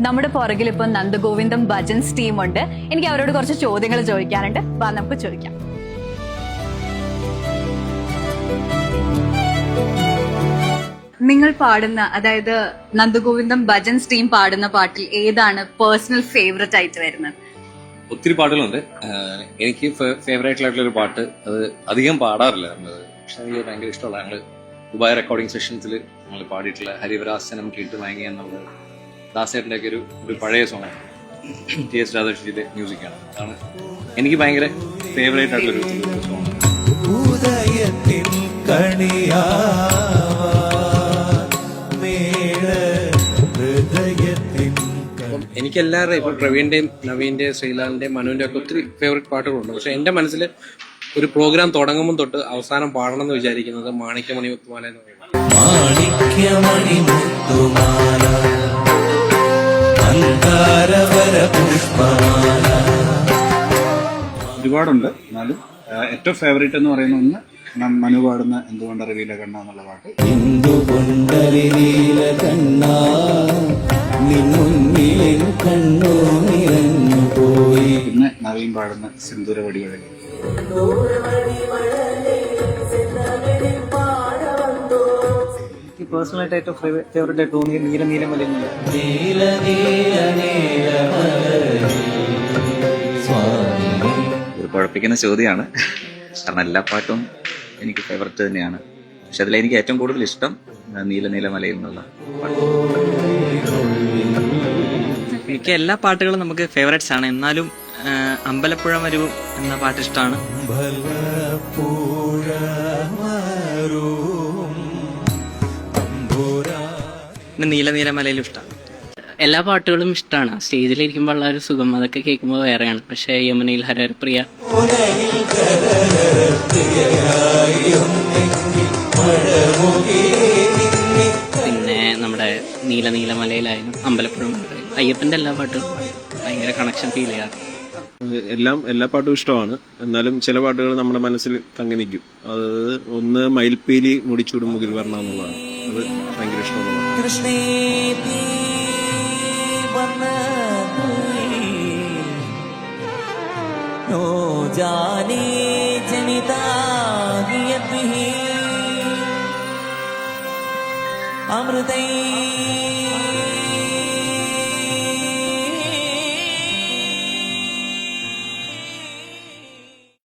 നമ്മുടെ പുറകിൽ ഇപ്പൊ നന്ദഗോവിന്ദം ഭജൻസ് ടീം ഉണ്ട്. എനിക്ക് അവരോട് കുറച്ച് ചോദ്യങ്ങൾ ചോദിക്കാനുണ്ട്. വാ നമുക്ക് ചോദിക്കാം. നിങ്ങൾ പാടുന്ന, അതായത് നന്ദഗോവിന്ദം ഭജൻസ് ടീം പാടുന്ന പാട്ടിൽ ഏതാണ് പേഴ്സണൽ ഫേവറേറ്റ് ആയിട്ട് വരുന്നത്? ഒത്തിരി പാട്ടുകളുണ്ട്. എനിക്ക് ഫേവറേറ്റ് ആയിട്ടുള്ള ഒരു പാട്ട്, അത് അധികം പാടാറില്ല നമ്മള്, പക്ഷെ എനിക്ക് ഭയങ്കര ഇഷ്ടമുള്ള, ഞങ്ങള് ദുബായ് റെക്കോർഡിംഗ് സെഷൻസിൽ നമ്മൾ പാടിയിട്ടുള്ള ഹരിവരാസനം കേട്ട് വാങ്ങിയ എന്നുള്ളത് ദാസേട്ടൻ്റെ ഒക്കെ ഒരു പഴയ സോങ്ങാണ്. ടി എസ് രാധാകൃഷ്ണന്റെ മ്യൂസിക്കാണ്. അതാണ് എനിക്ക് ഭയങ്കര ഫേവറേറ്റ് ആയിട്ടുള്ളൊരു സോങ്. എനിക്ക് എല്ലാവരുടെയും ഇപ്പോൾ പ്രവീണിന്റെയും നവീന്റെയും ശ്രീലാലിന്റെയും മനുവിന്റെ ഒക്കെ ഒത്തിരി ഫേവറേറ്റ് പാട്ടുകളുണ്ട്. പക്ഷെ എന്റെ മനസ്സിൽ ഒരു പ്രോഗ്രാം തുടങ്ങുമ്പോൾ തൊട്ട് അവസാനം പാടണം എന്ന് വിചാരിക്കുന്നത് മാണിക്യമണി മുത്തുമാല എന്ന് പറയുന്നത്. ഒരുപാടുണ്ട്, എന്നാലും ഏറ്റവും ഫേവറേറ്റ് എന്ന് പറയുന്ന ഒന്ന് മനു പാടുന്ന എന്തുകൊണ്ടറിയില്ല കണ്ണ എന്നുള്ള പാട്ട്. എന്തുകൊണ്ടറിയില്ല കണ്ണ കണ്ണു നിറഞ്ഞു പോയി. പിന്നെ നവീൻ പാടുന്ന സിന്ദൂര വടിവഴി. എനിക്ക് പേഴ്സണലായിട്ട് ഏറ്റവും ഫേവറേറ്റ് ആയിട്ട് തോന്നിയ നീല നീലമല. ഒരു കുഴപ്പിക്കുന്ന ചോദ്യമാണ്, കാരണം എല്ലാ പാട്ടും എനിക്ക് ഫേവററ്റ് തന്നെയാണ്. പക്ഷെ അതിലെനിക്ക് ഏറ്റവും കൂടുതൽ ഇഷ്ടം നീല നീലമലയിൽ നിന്നുള്ള പാട്ട്. എനിക്ക് എല്ലാ പാട്ടുകളും നമുക്ക് ഫേവറേറ്റ്സ് ആണ്. എന്നാലും അമ്പലപ്പുഴ മരുവും എന്ന പാട്ട് ഇഷ്ടമാണ്. പിന്നെ നീല നീലമലയിലും ഇഷ്ടമാണ്. എല്ലാ പാട്ടുകളും ഇഷ്ടമാണ്. സ്റ്റേജിലിരിക്കുമ്പോൾ ഉള്ള ഒരു സുഖം അതൊക്കെ കേൾക്കുമ്പോൾ വേറെയാണ്. പക്ഷേ യമുനയിൽ ഹരഹരപ്രിയ, പിന്നെ നമ്മുടെ നീല നീലമലയിലായാലും അമ്പലപ്പുഴ അയ്യപ്പൻ്റെ എല്ലാ പാട്ടും ഭയങ്കര കണക്ഷൻ ഫീൽ ചെയ്യാറ്. എല്ലാ പാട്ടും ഇഷ്ടമാണ്. എന്നാലും ചില പാട്ടുകൾ നമ്മുടെ മനസ്സിൽ തങ്ങി നിൽക്കും. അതായത് ഒന്ന് മയിൽപ്പീലി മുടിച്ചൂടും മുകിൽ വരണം എന്നുള്ളതാണ്. അത് ഭയങ്കര ഇഷ്ടമുള്ളതാണ്. അമൃതൈ